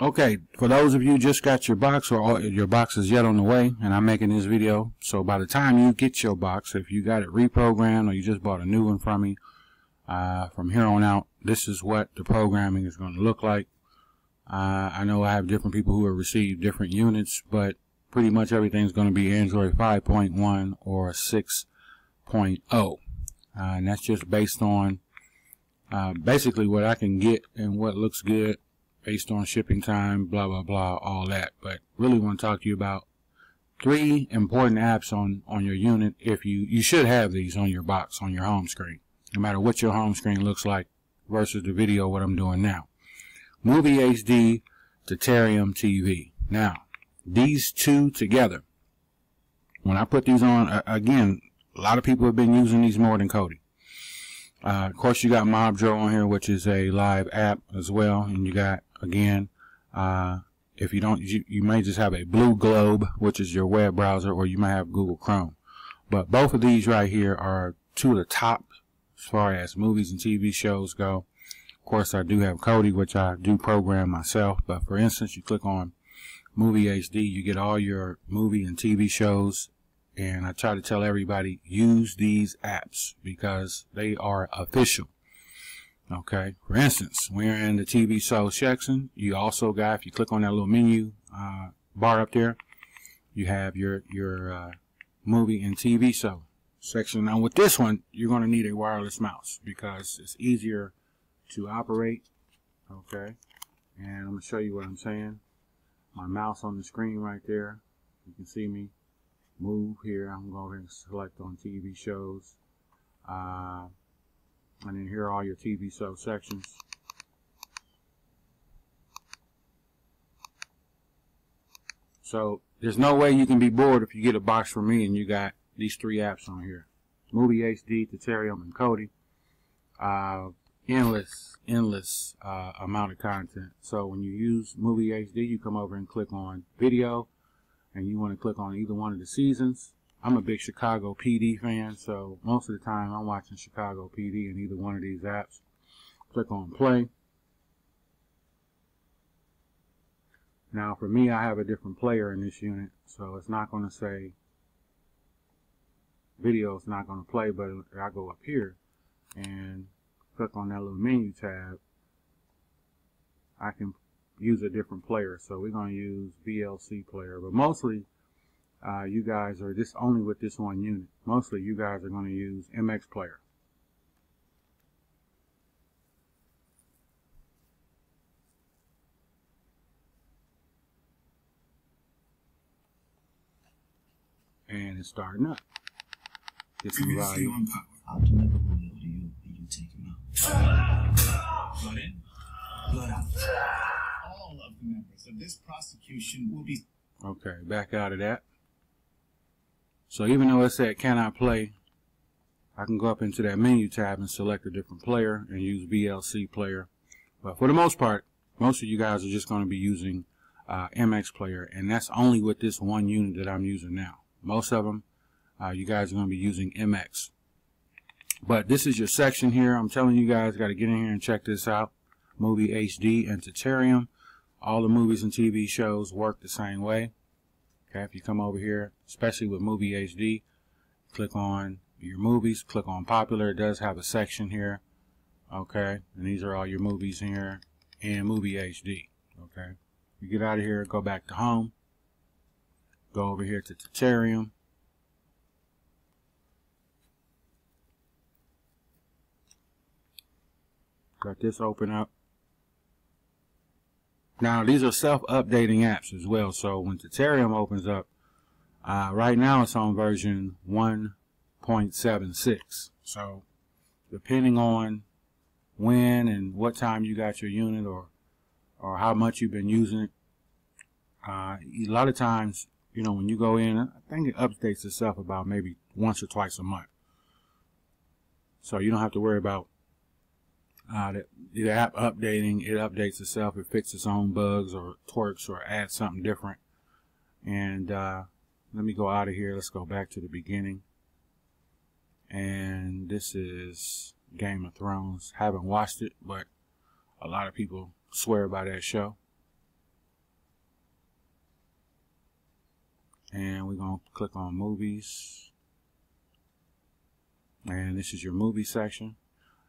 Okay, for those of you just got your box or your box is yet on the way, and I'm making this video, so by the time you get your box, if you got it reprogrammed or you just bought a new one from me, from here on out, this is what the programming is going to look like. I know I have different people who have received different units, but pretty much everything's going to be Android 5.1 or 6.0, and that's just based on basically what I can get and what looks good based on shipping time, blah blah blah, all that. But really want to talk to you about 3 important apps on your unit. If you should have these on your box, on your home screen, no matter what your home screen looks like versus the video what I'm doing now. Movie HD, Deuterium TV. Now these two together, when I put these on, again, a lot of people have been using these more than Kodi. Of course, you got Mobdro on here, which is a live app as well, and you got, again, if you don't, you may just have a Blue Globe, which is your web browser, or you might have Google Chrome. But both of these right here are 2 of the top as far as movies and TV shows go. Of course, I do have Kodi, which I do program myself. But for instance, you click on Movie HD, you get all your movie and TV shows. And I try to tell everybody, use these apps because they are official. Okay. For instance, we're in the TV show section. You also got, if you click on that little menu bar up there, you have your movie and TV show section. Now with this one, you're going to need a wireless mouse because it's easier to operate. Okay. And I'm going to show you what I'm saying. My mouse on the screen right there. You can see me move here. I'm going to select on TV shows, and then here are all your TV show sections. So there's no way you can be bored if you get a box from me and you got these 3 apps on here: Movie HD, Deuterium, and Kodi. Endless amount of content. So when you use Movie HD, you come over and click on video, and you want to click on either one of the seasons. I'm a big Chicago PD fan, so most of the time I'm watching Chicago PD in either one of these apps. Click on play. Now for me, I have a different player in this unit, so it's not going to say video, it's not going to play, but I go up here and click on that little menu tab, I can use a different player. So we're going to use VLC player, but mostly you guys are just only with this one unit. Mostly you guys are going to use MX player. And it's starting up. Get some volume. Blood in, blood out. All of the members of this prosecution will be... Okay, back out of that. So even though it said cannot play, I can go up into that menu tab and select a different player and use VLC player. But for the most part, most of you guys are just going to be using MX player, and that's only with this one unit that I'm using now. Most of them, you guys are going to be using MX. But this is your section here. I'm telling you guys, got to get in here and check this out. Movie HD and Deuterium. All the movies and TV shows work the same way. Okay, if you come over here, especially with Movie HD, click on your movies, click on popular. It does have a section here. Okay, and these are all your movies here and Movie HD. Okay, you get out of here, go back to home, go over here to Deuterium. Got this open up. Now these are self-updating apps as well, so when Deuterium opens up, right now it's on version 1.76. So depending on when and what time you got your unit or how much you've been using it, a lot of times, you know, when you go in, I think it updates itself about maybe once or twice a month. So you don't have to worry about the app updating. It updates itself. It fixes its own bugs or twerks or adds something different. And let me go out of here. Let's go back to the beginning. And this is Game of Thrones. Haven't watched it, but a lot of people swear by that show. and we're going to click on movies, and this is your movie section.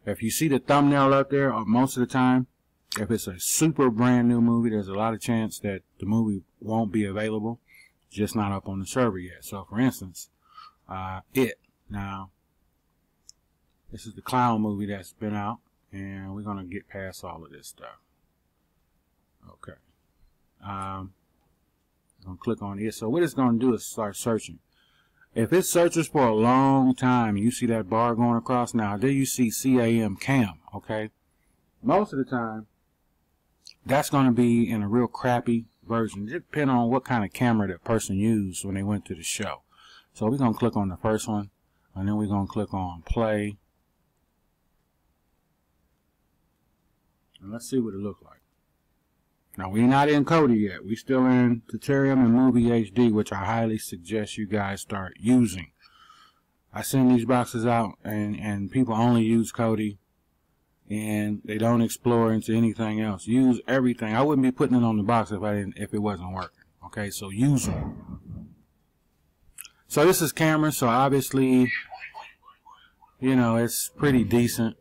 If you see the thumbnail up there, most of the time, if it's a super brand new movie, there's a lot of chance that the movie won't be available, just not up on the server yet. So for instance, It. Now, this is the clown movie that's been out, and we're going to get past all of this stuff. Okay. I'm going to click on it. So what it's going to do is start searching. If it searches for a long time and you see that bar going across, now there you see CAM cam, okay? Most of the time, that's going to be in a real crappy version. It depends on what kind of camera that person used when they went to the show. So we're going to click on the first one, and then we're going to click on play. And let's see what it looks like. Now, we're not in Kodi yet. We're still in Tutorium and Movie HD, which I highly suggest you guys start using. I send these boxes out, and people only use Kodi, and they don't explore into anything else. Use everything. I wouldn't be putting it on the box if it wasn't working. Okay, so use them. So this is camera, so obviously, you know, it's pretty decent.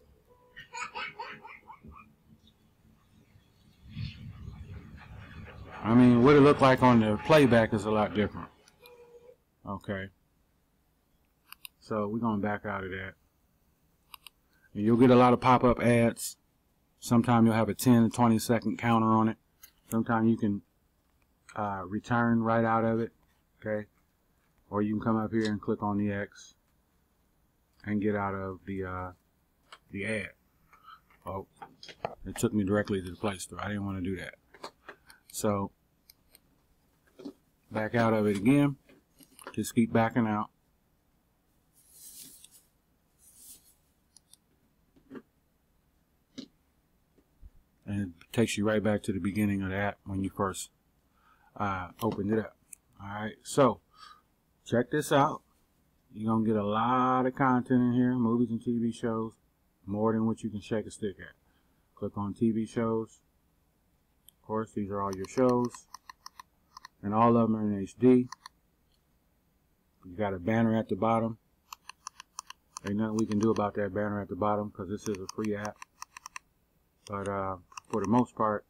I mean, what it looked like on the playback is a lot different. Okay. So we're going to back out of that. And you'll get a lot of pop-up ads. Sometimes you'll have a 10 to 20 second counter on it. Sometimes you can return right out of it. Okay. Or you can come up here and click on the X and get out of the ad. Oh, it took me directly to the Play Store. I didn't want to do that. So, back out of it again. Just keep backing out. And it takes you right back to the beginning of the app when you first opened it up. Alright, so, check this out. You're going to get a lot of content in here, movies and TV shows, more than what you can shake a stick at. Click on TV shows. Of course, these are all your shows, and all of them are in HD. You got a banner at the bottom. Ain't nothing we can do about that banner at the bottom because this is a free app. But for the most part,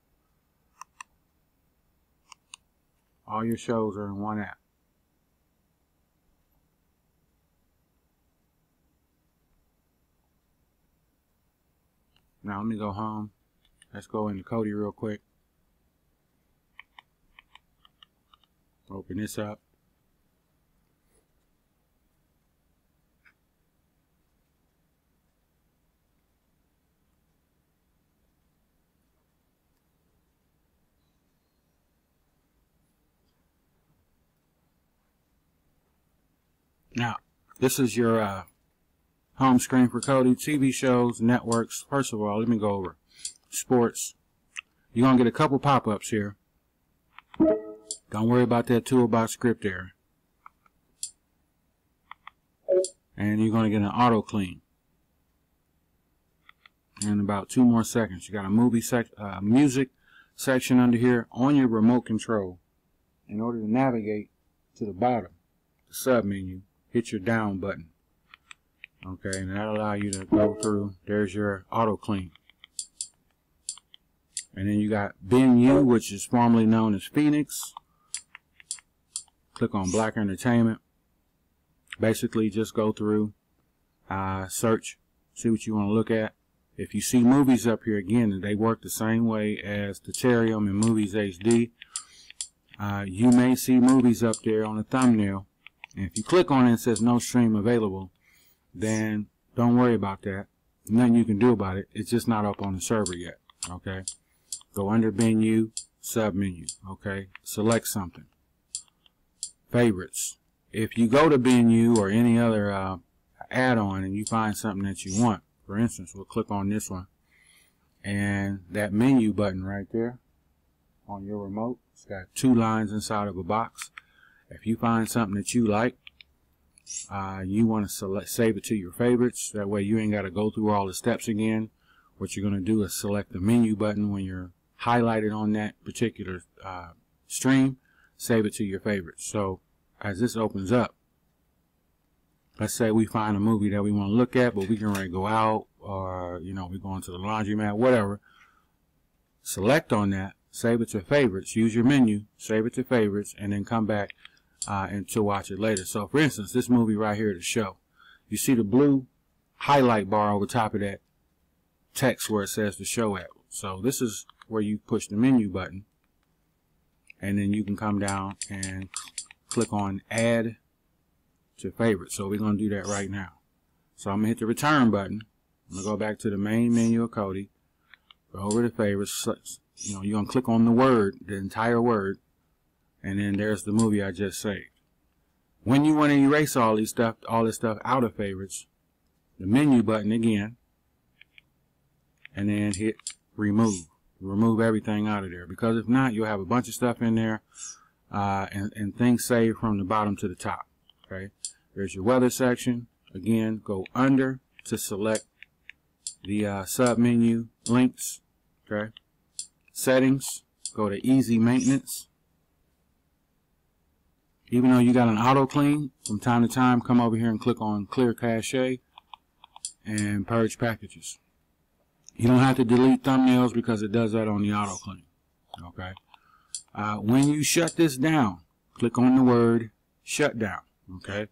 all your shows are in one app. Now let me go home. Let's go into Kodi real quick. Open this up. Now, this is your home screen for Kodi. TV shows, networks. First of all, let me go over sports. You're going to get a couple pop-ups here. Don't worry about that toolbox script there. And you're going to get an auto clean. In about 2 more seconds. You got a music section under here on your remote control. In order to navigate to the bottom, the sub menu, hit your down button. Okay, and that'll allow you to go through. There's your auto clean. And then you got BenU, which is formerly known as Phoenix. Click on Black Entertainment. Basically, just go through, search, see what you want to look at. If you see movies up here, again, they work the same way as Tutorium and Movies HD. You may see movies up there on the thumbnail. And if you click on it and it says no stream available, then don't worry about that. Nothing you can do about it. It's just not up on the server yet. Okay. Go under BenU, sub menu. Okay. Select something. Favorites. If you go to BenU or any other add-on and you find something that you want, for instance, we'll click on this one, and that menu button right there on your remote, it's got 2 lines inside of a box. If you find something that you like, you want to save it to your favorites. That way you ain't got to go through all the steps again. What you're going to do is select the menu button when you're highlighted on that particular stream, save it to your favorites. So as this opens up, let's say we find a movie that we want to look at, but we can ready to go out, or, you know, we're going to the laundromat, whatever. Select on that, save it to favorites, use your menu, save it to favorites, and then come back and to watch it later. So, for instance, this movie right here, The Show. You see the blue highlight bar over top of that text where it says The Show at. So this is where you push the menu button, and then you can come down and click on Add to Favorites. So we're going to do that right now. So I'm going to hit the return button. I'm going to go back to the main menu of Kodi, go over to Favorites. You know, you're going to click on the word, the entire word, and then there's the movie I just saved. When you want to erase all this stuff out of Favorites, the menu button again, and then hit Remove. Remove everything out of there, because if not, you'll have a bunch of stuff in there, and things saved from the bottom to the top. Okay, there's your weather section. Again, go under to select the sub menu links. Okay, settings, go to easy maintenance. Even though you got an auto clean, from time to time, come over here and click on clear cache and purge packages. You don't have to delete thumbnails because it does that on the auto clean. Okay. When you shut this down, click on the word shutdown. Okay.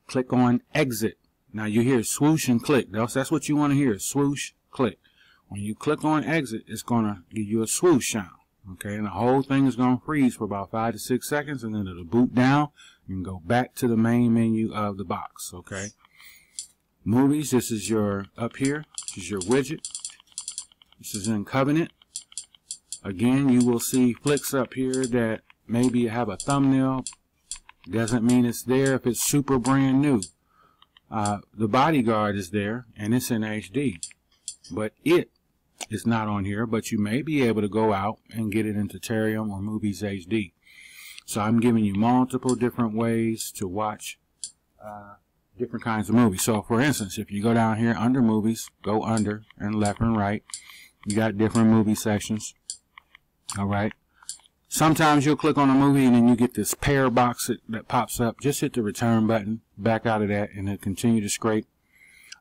Click on exit. Now you hear swoosh and click. That's what you want to hear. Swoosh, click. When you click on exit, it's going to give you a swoosh sound. Okay. And the whole thing is going to freeze for about 5 to 6 seconds, and then it'll boot down and go back to the main menu of the box. Okay. Movies, this is your, up here, this is your widget. This is in Covenant. Again, you will see flicks up here that maybe have a thumbnail. Doesn't mean it's there if it's super brand new. The Bodyguard is there, and it's in HD. But it is not on here, but you may be able to go out and get it into Terarium or Movies HD. So I'm giving you multiple different ways to watch different kinds of movies. So for instance, if you go down here under movies, go under and left and right, you got different movie sections. Alright, sometimes you'll click on a movie and then you get this pair box that pops up. Just hit the return button, back out of that, and it'll continue to scrape.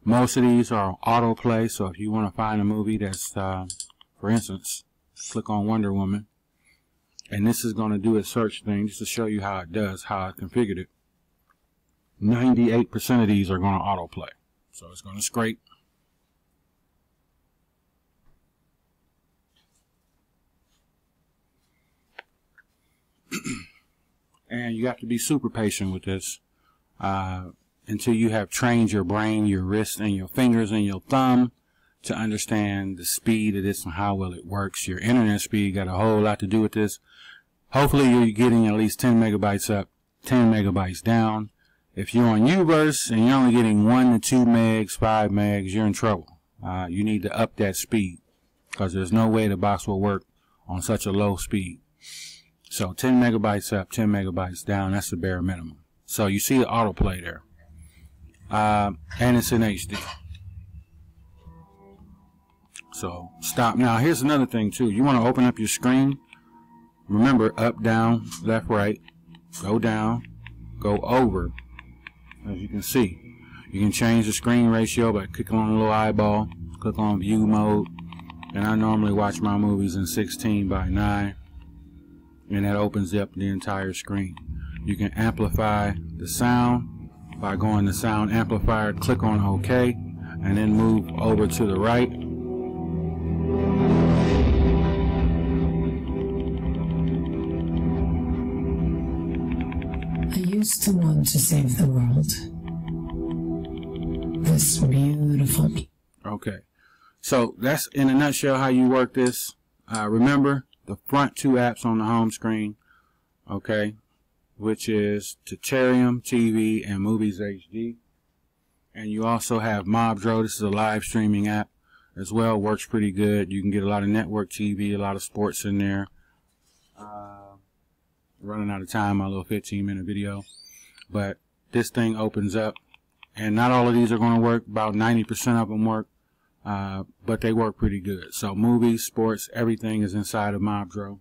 Most of these are autoplay, so if you want to find a movie that's for instance, click on Wonder Woman, and this is going to do a search thing just to show you how it does, how I configured it. 98% of these are going to autoplay. So it's going to scrape. And you have to be super patient with this until you have trained your brain, your wrist, and your fingers and your thumb to understand the speed of this and how well it works. Your internet speed got a whole lot to do with this. Hopefully you're getting at least 10 megabytes up, 10 megabytes down. If you're on Uverse and you're only getting 1 to 2 megs, 5 megs, you're in trouble. You need to up that speed, because there's no way the box will work on such a low speed. So 10 megabytes up, 10 megabytes down, that's the bare minimum. So you see the autoplay there. And it's in HD. So stop. Now here's another thing too. You want to open up your screen. Remember, up, down, left, right. Go down, go over. As you can see, you can change the screen ratio by clicking on the little eyeball, click on view mode, and I normally watch my movies in 16:9, and that opens up the entire screen. You can amplify the sound by going to sound amplifier, click on OK, and then move over to the right. I used to want to save the world. This beautiful. Okay, so that's in a nutshell how you work this. Remember the front two apps on the home screen, okay, which is Terarium TV and Movies HD. And you also have Mobdro. This is a live streaming app as well. Works pretty good. You can get a lot of network TV, a lot of sports in there. Running out of time, my little 15-minute video. But this thing opens up, and not all of these are going to work. About 90% of them work, but they work pretty good. So movies, sports, everything is inside of Mobdro.